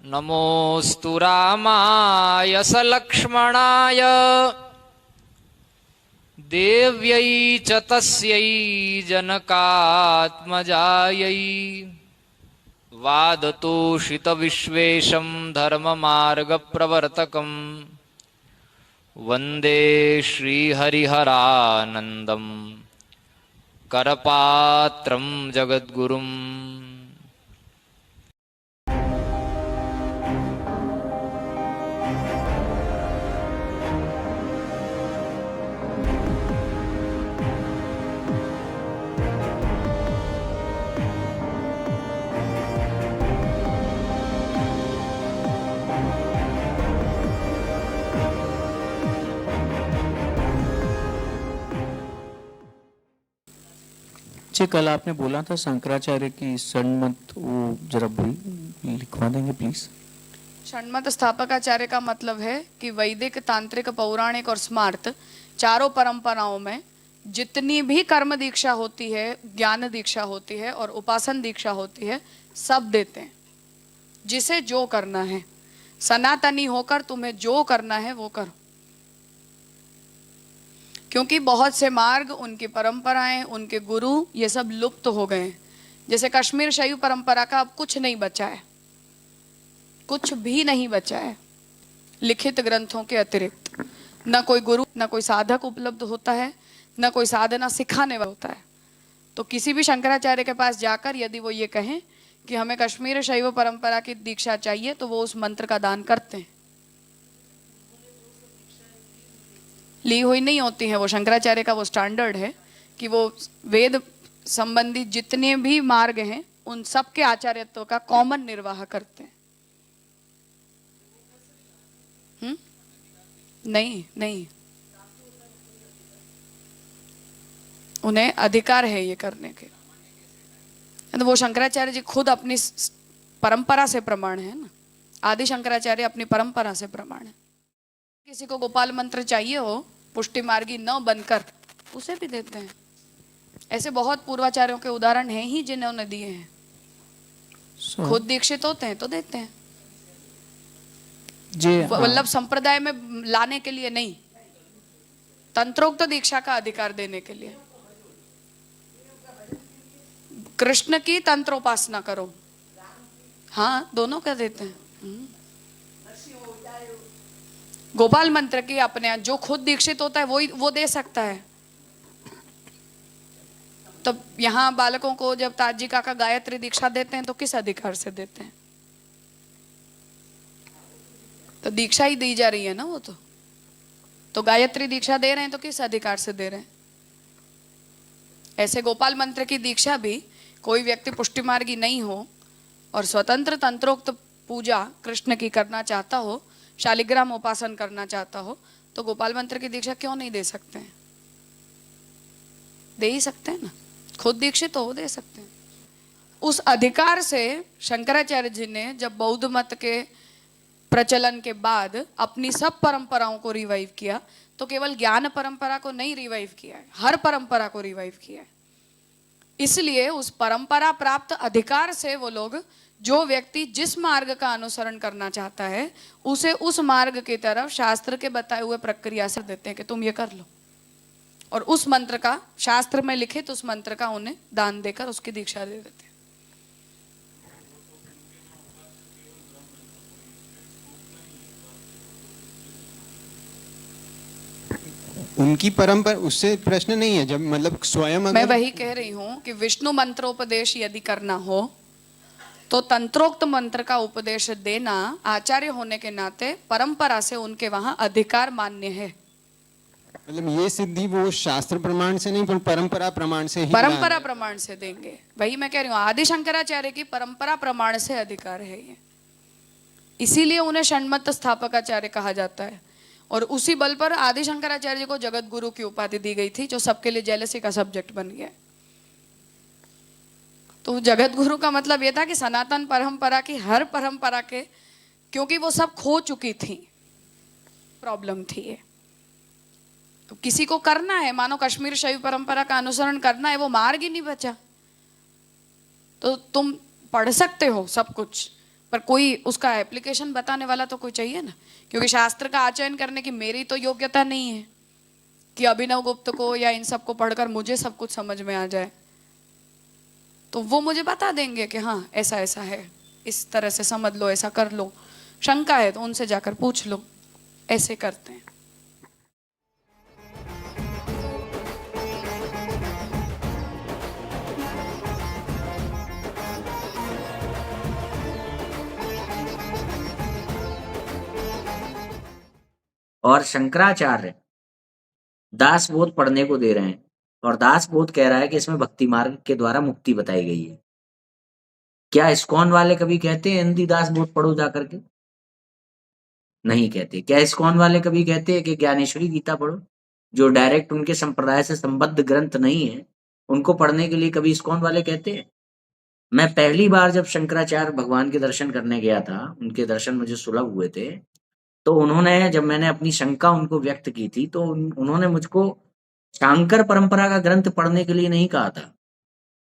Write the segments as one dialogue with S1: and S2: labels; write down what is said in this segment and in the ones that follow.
S1: नमोऽस्तु रामाय सलक्ष्मणाय देव्यै च तस्यै जनकात्मजायै वादतोषितविश्वेशं धर्ममार्गप्रवर्तकं वन्दे श्रीहरिहरानन्दं करपात्रं जगद्गुरुम्।
S2: जी, कल आपने बोला था शंकराचार्य की षण्मत, वो जरा लिखवा देंगे प्लीज।
S3: षण्मत स्थापकाचार्य का मतलब है कि वैदिक, तांत्रिक, पौराणिक और स्मार्त चारों परंपराओं में जितनी भी कर्म दीक्षा होती है, ज्ञान दीक्षा होती है और उपासन दीक्षा होती है, सब देते हैं जिसे जो करना है। सनातनी होकर तुम्हें जो करना है वो करो, क्योंकि बहुत से मार्ग, उनकी परंपराएं, उनके गुरु, ये सब लुप्त हो गए हैं। जैसे कश्मीर शैव परंपरा का अब कुछ नहीं बचा है, कुछ भी नहीं बचा है लिखित ग्रंथों के अतिरिक्त। न कोई गुरु, न कोई साधक उपलब्ध होता है, न कोई साधना सिखाने वाला होता है। तो किसी भी शंकराचार्य के पास जाकर यदि वो ये कहें कि हमें कश्मीर शैव परंपरा की दीक्षा चाहिए, तो वो उस मंत्र का दान करते हैं। ली हुई नहीं होती है, वो शंकराचार्य का वो स्टैंडर्ड है कि वो वेद संबंधी जितने भी मार्ग हैं उन सब के आचार्यत्व का कॉमन निर्वाह करते हैं। नहीं नहीं, उन्हें अधिकार है ये करने के। तो वो शंकराचार्य जी खुद अपनी परंपरा से प्रमाण है ना, आदि शंकराचार्य अपनी परंपरा से प्रमाण है। किसी को गोपाल मंत्र चाहिए हो पुष्टि मार्गी न बनकर, उसे भी देते हैं। ऐसे बहुत पूर्वाचार्यों के उदाहरण हैं ही जिन्होंने दिए हैं। खुद दीक्षित होते हैं तो देते हैं
S2: जी।
S3: वल्लभ संप्रदाय में लाने के लिए नहीं, तंत्रोक्त दीक्षा का अधिकार देने के लिए। कृष्ण की तंत्रोपासना करो, हाँ दोनों का देते हैं। गोपाल मंत्र की अपने जो खुद दीक्षित होता है वो दे सकता है। तो यहाँ बालकों को जब ताजी काका गायत्री दीक्षा देते हैं तो किस अधिकार से देते हैं? तो दीक्षा ही दी जा रही है ना वो तो गायत्री दीक्षा दे रहे हैं तो किस अधिकार से दे रहे हैं? ऐसे गोपाल मंत्र की दीक्षा भी कोई व्यक्ति पुष्टि मार्गी नहीं हो और स्वतंत्र तंत्रोक्त पूजा कृष्ण की करना चाहता हो, शालिग्राम उपासन करना चाहता हो, तो गोपाल मंत्र की दीक्षा क्यों नहीं दे सकते हैं? दे ही सकते हैं ना, खुद दीक्षित हो दे सकते हैं। उस अधिकार से शंकराचार्य जी ने जब बौद्ध मत के प्रचलन के बाद अपनी सब परंपराओं को रिवाइव किया, तो केवल ज्ञान परंपरा को नहीं रिवाइव किया है, हर परंपरा को रिवाइव किया है। इसलिए उस परंपरा प्राप्त अधिकार से वो लोग, जो व्यक्ति जिस मार्ग का अनुसरण करना चाहता है, उसे उस मार्ग की तरफ शास्त्र के बताए हुए प्रक्रिया से देते हैं कि तुम ये कर लो, और उस मंत्र का, शास्त्र में लिखित उस मंत्र का उन्हें दान देकर उसकी दीक्षा दे देते हैं।
S4: उनकी परंपरा, उससे प्रश्न नहीं है। जब मतलब स्वयं
S3: मैं वही कह रही हूं कि विष्णु मंत्रोपदेश यदि करना हो तो तंत्रोक्त मंत्र का उपदेश देना आचार्य होने के नाते परंपरा से उनके वहां अधिकार मान्य है।
S4: मतलब ये सिद्धि वो शास्त्र प्रमाण से नहीं पर परंपरा प्रमाण से ही,
S3: परंपरा प्रमाण से देंगे। वही मैं कह रही हूँ, आदि शंकराचार्य की परंपरा प्रमाण से अधिकार है ये, इसीलिए उन्हें षण्मत स्थापकाचार्य कहा जाता है। और उसी बल पर आदि शंकराचार्य जी को जगत गुरु की उपाधि दी गई थी, जो सबके लिए जेलसी का सब्जेक्ट बन गया। तो जगत गुरु का मतलब यह था कि सनातन परंपरा की हर परंपरा के, क्योंकि वो सब खो चुकी थी, प्रॉब्लम थी ये। तो किसी को करना है, मानो कश्मीर शैव परंपरा का अनुसरण करना है, वो मार्ग ही नहीं बचा। तो तुम पढ़ सकते हो सब कुछ, पर कोई उसका एप्लीकेशन बताने वाला तो कोई चाहिए ना, क्योंकि शास्त्र का आचरण करने की मेरी तो योग्यता नहीं है कि अभिनव गुप्त को या इन सबको पढ़कर मुझे सब कुछ समझ में आ जाए। तो वो मुझे बता देंगे कि हाँ ऐसा ऐसा है, इस तरह से समझ लो, ऐसा कर लो, शंका है तो उनसे जाकर पूछ लो, ऐसे करते हैं।
S5: और शंकराचार्य दासबोध पढ़ने को दे रहे हैं और दासबोध कह रहा है कि इसमें भक्ति मार्ग के द्वारा मुक्ति बताई गई है। क्या इस्कॉन वाले कभी कहते हैं हिंदी दासबोध पढ़ो जाकर के? नहीं कहते। क्या इस्कॉन वाले कभी कहते हैं कि ज्ञानेश्वरी गीता पढ़ो? जो डायरेक्ट उनके संप्रदाय से संबद्ध ग्रंथ नहीं है उनको पढ़ने के लिए कभी इस्कॉन वाले कहते हैं? मैं पहली बार जब शंकराचार्य भगवान के दर्शन करने गया था, उनके दर्शन मुझे सुलभ हुए थे, तो उन्होंने, जब मैंने अपनी शंका उनको व्यक्त की थी, तो उन्होंने मुझको शांकर परंपरा का ग्रंथ पढ़ने के लिए नहीं कहा था।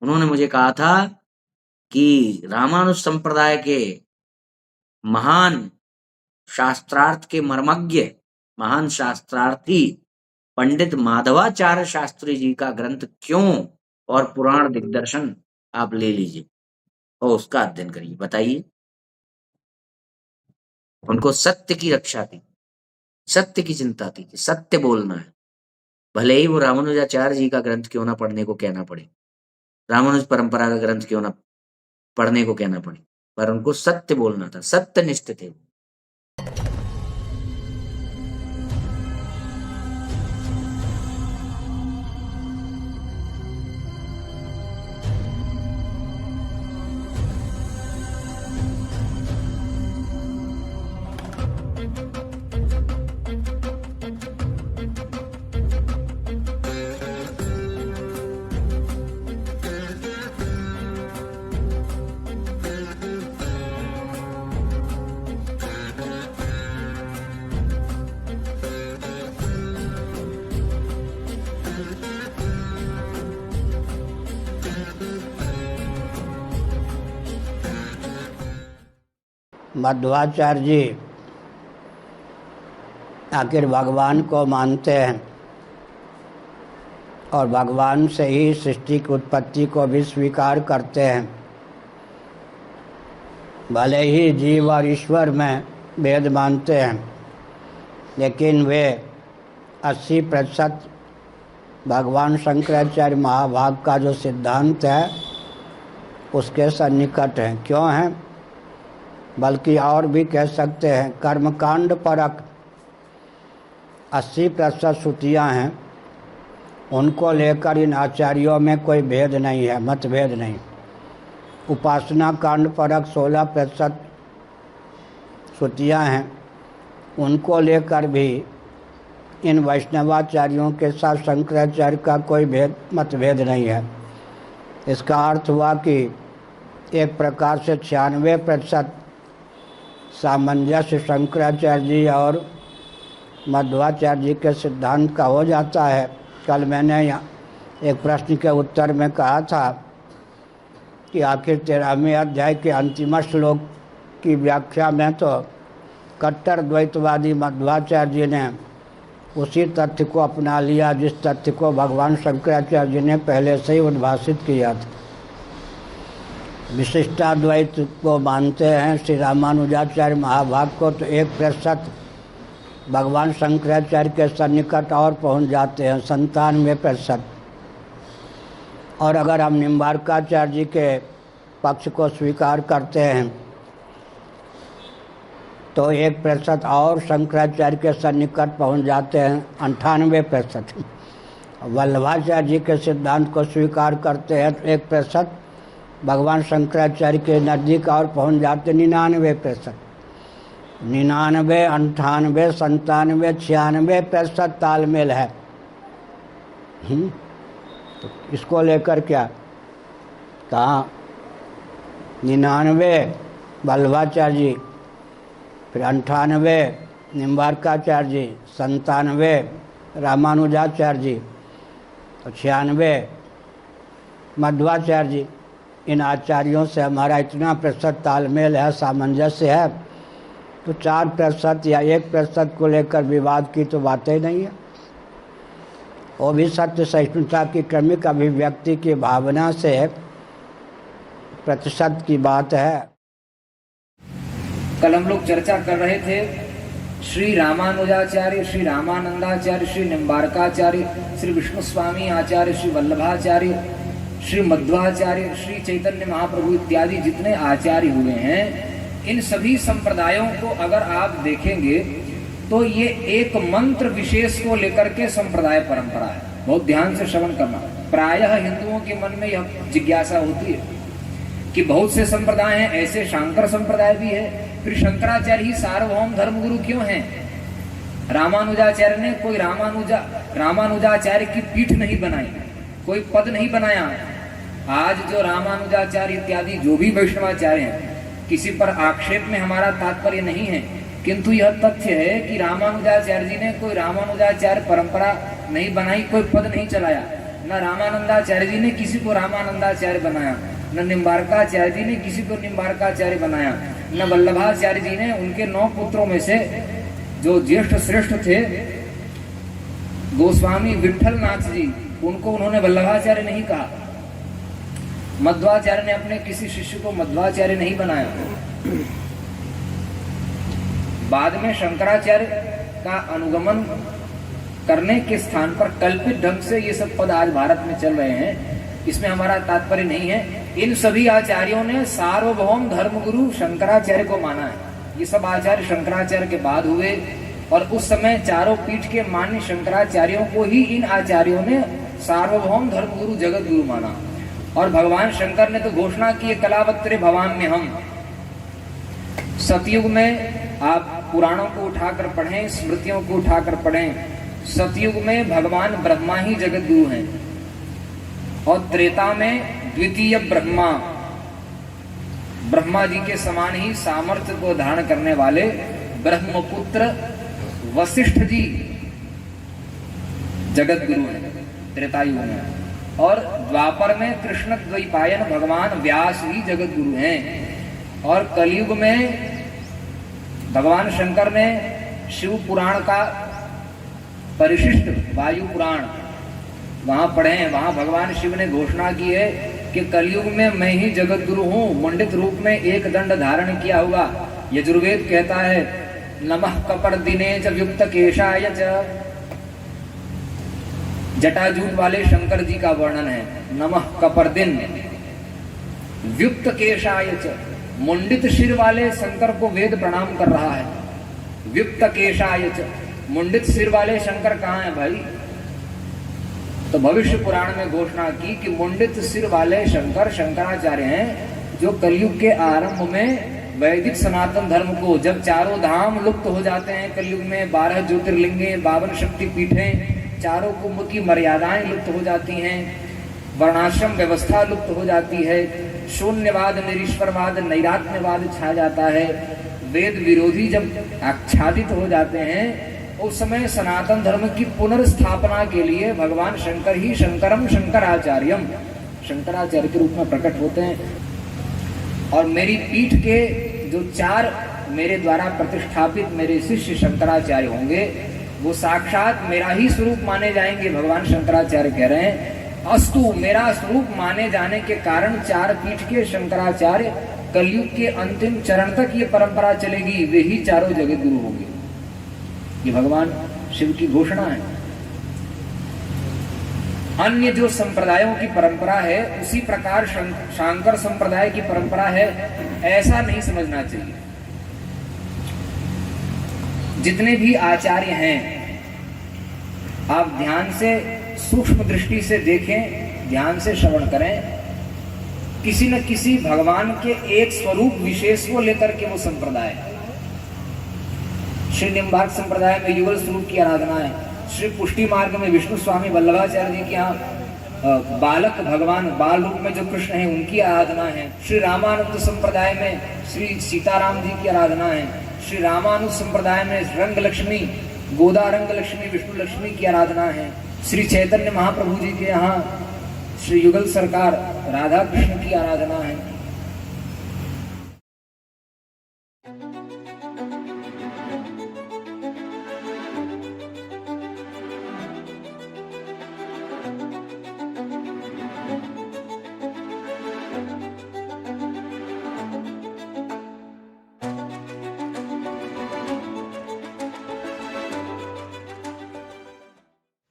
S5: उन्होंने मुझे कहा था कि रामानुज संप्रदाय के महान शास्त्रार्थ के मर्मज्ञ, महान शास्त्रार्थी पंडित माधवाचार्य शास्त्री जी का ग्रंथ क्यों और पुराण दिग्दर्शन आप ले लीजिए और उसका अध्ययन करिए। बताइए, उनको सत्य की रक्षा थी, सत्य की चिंता थी कि सत्य बोलना है, भले ही वो रामानुजाचार्य जी का ग्रंथ क्यों ना पढ़ने को कहना पड़े, रामानुज परंपरा का ग्रंथ क्यों ना पढ़ने को कहना पड़े, पर उनको सत्य बोलना था, सत्यनिष्ठ थे।
S6: मध्वाचार्य जी आखिर भगवान को मानते हैं और भगवान से ही सृष्टि की उत्पत्ति को भी स्वीकार करते हैं। भले ही जीव और ईश्वर में भेद मानते हैं, लेकिन वे 80% भगवान शंकराचार्य महाभाग का जो सिद्धांत है उसके सन्निकट हैं। क्यों हैं? बल्कि और भी कह सकते हैं, कर्मकांड परक 80% श्रुतियाँ हैं, उनको लेकर इन आचार्यों में कोई भेद नहीं है, मतभेद नहीं। उपासना कांड परक 16% श्रुतियाँ हैं, उनको लेकर भी इन वैष्णवाचार्यों के साथ शंकराचार्य का कोई मतभेद नहीं है। इसका अर्थ हुआ कि एक प्रकार से 96% सामंजस्य शंकराचार्य जी और मध्वाचार्य जी के सिद्धांत का हो जाता है। कल मैंने एक प्रश्न के उत्तर में कहा था कि आखिर 13वें अध्याय के अंतिम श्लोक की व्याख्या में तो कट्टर द्वैतवादी मध्वाचार्य जी ने उसी तथ्य को अपना लिया जिस तथ्य को भगवान शंकराचार्य जी ने पहले से ही उद्भाषित किया था। विशिष्टाद्वैत को मानते हैं श्री रामानुजाचार्य महाभाग को, तो 1% भगवान शंकराचार्य के सन्निकट और पहुंच जाते हैं, 97%। और अगर हम निम्बार्काचार्य जी के पक्ष को स्वीकार करते हैं तो 1% और शंकराचार्य के सन्निकट पहुंच जाते हैं, 98%। वल्लभाचार्य जी के सिद्धांत को स्वीकार करते हैं तो 1% भगवान शंकराचार्य के नज़दीक और पहुंच जाते, 99%। 99, 98, 97, 96% तालमेल है। तो इसको लेकर क्या कहा? 99 वल्लभाचार्य जी, फिर 98 निम्बार्काचार्य जी, 97 रामानुजाचार्य जी, तो 96 मध्वाचार्य जी। इन आचार्यों से हमारा इतना प्रतिशत तालमेल है, सामंजस्य है, तो 4% या 1% को लेकर विवाद की तो बातें नहीं है। वो भी सत्य सहिष्णुता की क्रमिक अभिव्यक्ति की भावना से प्रतिशत की बात है।
S7: कल हम लोग चर्चा कर रहे थे श्री रामानुजाचार्य, श्री रामानंदाचार्य, श्री निम्बारकाचार्य, श्री विष्णु स्वामी आचार्य, श्री वल्लभाचार्य, श्री मध्वाचार्य, श्री चैतन्य महाप्रभु इत्यादि जितने आचार्य हुए हैं, इन सभी संप्रदायों को अगर आप देखेंगे तो ये एक मंत्र विशेष को लेकर के संप्रदाय परंपरा है। बहुत ध्यान से श्रवण करना। प्रायः हिंदुओं के मन में यह जिज्ञासा होती है कि बहुत से संप्रदाय हैं, ऐसे शांकर संप्रदाय भी है, फिर शंकराचार्य ही सार्वभौम धर्मगुरु क्यों हैं? रामानुजाचार्य ने कोई रामानुजाचार्य की पीठ नहीं बनाई, कोई पद नहीं बनाया। आज जो रामानुजाचार्य इत्यादि जो भी वैष्णवाचार्य हैं, किसी पर आक्षेप में हमारा तात्पर्य नहीं है, किंतु यह तथ्य है कि रामानुजाचार्य जी ने कोई रामानुजाचार्य परंपरा नहीं बनाई, कोई पद नहीं चलाया। न रामानंदाचार्य जी ने किसी को रामानंदाचार्य बनाया, न निम्बारकाचार्य जी ने किसी को निम्बारकाचार्य बनाया, न वल्लभाचार्य जी ने उनके 9 पुत्रों में से जो ज्येष्ठ श्रेष्ठ थे गोस्वामी विठल नाथ जी, उनको उन्होंने वल्लभाचार्य नहीं कहा। मध्वाचार्य ने अपने किसी शिष्य को मध्वाचार्य नहीं बनाया। बाद में शंकराचार्य का अनुगमन करने के स्थान पर कल्पित ढंग से ये सब पद आज भारत में चल रहे हैं, इसमें हमारा तात्पर्य नहीं है। इन सभी आचार्यों ने सार्वभौम धर्मगुरु शंकराचार्य को माना है। ये सब आचार्य शंकराचार्य के बाद हुए और उस समय चारों पीठ के मान्य शंकराचार्यों को ही इन आचार्यों ने सार्वभौम धर्मगुरु जगत गुरु माना। और भगवान शंकर ने तो घोषणा की, कलावत्रे भवाम्य हम। सतयुग में आप पुराणों को उठाकर पढ़ें, स्मृतियों को उठाकर पढ़ें, सतयुग में भगवान ब्रह्मा ही जगत गुरु हैं और त्रेता में द्वितीय ब्रह्मा जी के समान ही सामर्थ्य को धारण करने वाले ब्रह्मपुत्र वशिष्ठ जी जगत गुरु हैं त्रेतायुग में। और द्वापर में कृष्ण द्वैपायन भगवान व्यास ही जगत गुरु हैं। और कलयुग में भगवान शंकर ने शिव पुराण का परिशिष्ट वायु पुराण वहां पढ़े हैं, वहां भगवान शिव ने घोषणा की है कि कलयुग में मैं ही जगत गुरु हूं। मंडित रूप में एक दंड धारण किया हुआ यजुर्वेद कहता है, नमः कपर दिने च युक्त केशाय च। जटाजूट वाले शंकर जी का वर्णन है, नमः कपर दिन युक्त केशाय च। मुंडित शिर वाले शंकर को वेद प्रणाम कर रहा है, युक्त केशाय च। मुंडित सिर वाले शंकर कहाँ हैं भाई? तो भविष्य पुराण में घोषणा की कि मुंडित सिर वाले शंकर शंकराचार्य हैं, जो कलयुग के आरंभ में वैदिक सनातन धर्म को, जब चारों धाम लुप्त हो जाते हैं कलयुग में, 12 ज्योतिर्लिंगे, 52 शक्ति पीठें, चारों कुंभ की मर्यादाएं लुप्त हो जाती हैं, वर्णाश्रम व्यवस्था लुप्त हो जाती है, शून्यवाद, निरीश्वरवाद, नैरात्यवाद छा जाता है, वेद विरोधी जब आच्छादित हो जाते हैं, उस समय सनातन धर्म की पुनर्स्थापना के लिए भगवान शंकर ही शंकरम शंकराचार्यम शंकराचार्य के रूप में प्रकट होते हैं। और मेरी पीठ के जो 4 मेरे द्वारा प्रतिष्ठापित मेरे शिष्य शंकराचार्य होंगे, वो साक्षात मेरा ही स्वरूप माने जाएंगे। भगवान शंकराचार्य कह रहे हैं, अस्तु, मेरा स्वरूप माने जाने के कारण 4 पीठ के शंकराचार्य कलयुग के अंतिम चरण तक ये परंपरा चलेगी, वे ही चारों जगत गुरु होंगे। ये भगवान शिव की घोषणा है। अन्य जो संप्रदायों की परंपरा है, उसी प्रकार शांकर संप्रदाय की परंपरा है, ऐसा नहीं समझना चाहिए। जितने भी आचार्य हैं, आप ध्यान से सूक्ष्म दृष्टि से देखें, ध्यान से श्रवण करें, किसी न किसी भगवान के एक स्वरूप विशेष को लेकर के वो संप्रदाय। श्री निम्बार्क संप्रदाय में युगल स्वरूप की आराधना है। श्री पुष्टि मार्ग में विष्णु स्वामी वल्लभाचार्य जी के यहाँ बालक भगवान, बाल रूप में जो कृष्ण है, उनकी आराधना है। श्री रामानुज संप्रदाय में श्री सीताराम जी की आराधना है। श्री रामानुज संप्रदाय में रंग लक्ष्मी, गोदा रंग लक्ष्मी, विष्णु लक्ष्मी की आराधना है। श्री चैतन्य महाप्रभु जी के यहाँ श्री युगल सरकार राधा कृष्ण की आराधना है।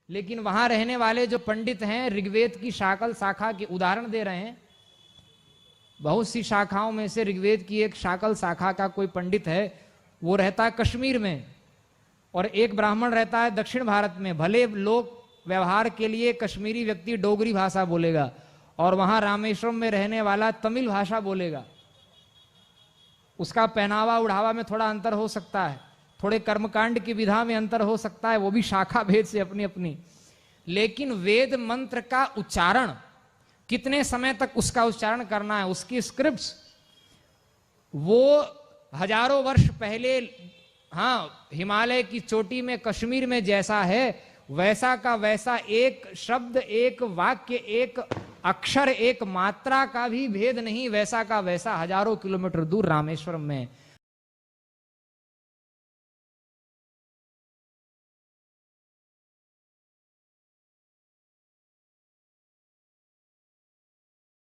S8: लेकिन वहां रहने वाले जो पंडित हैं ऋग्वेद की शाकल शाखा के उदाहरण दे रहे हैं। बहुत सी शाखाओं में से ऋग्वेद की एक शाकल शाखा का कोई पंडित है, वो रहता है कश्मीर में, और एक ब्राह्मण रहता है दक्षिण भारत में। भले लोग व्यवहार के लिए कश्मीरी व्यक्ति डोगरी भाषा बोलेगा और वहां रामेश्वरम में रहने वाला तमिल भाषा बोलेगा। उसका पहनावा उढ़ावा में थोड़ा अंतर हो सकता है, थोड़े कर्मकांड की विधा में अंतर हो सकता है, वो भी शाखा भेद से अपनी अपनी। लेकिन वेद मंत्र का उच्चारण, कितने समय तक उसका उच्चारण करना है, उसकी स्क्रिप्ट्स वो हजारों वर्ष पहले, हाँ, हिमालय की चोटी में कश्मीर में जैसा है वैसा का वैसा, एक शब्द, एक वाक्य, एक अक्षर, एक मात्रा का भी भेद नहीं, वैसा का वैसा हजारों किलोमीटर दूर रामेश्वरम में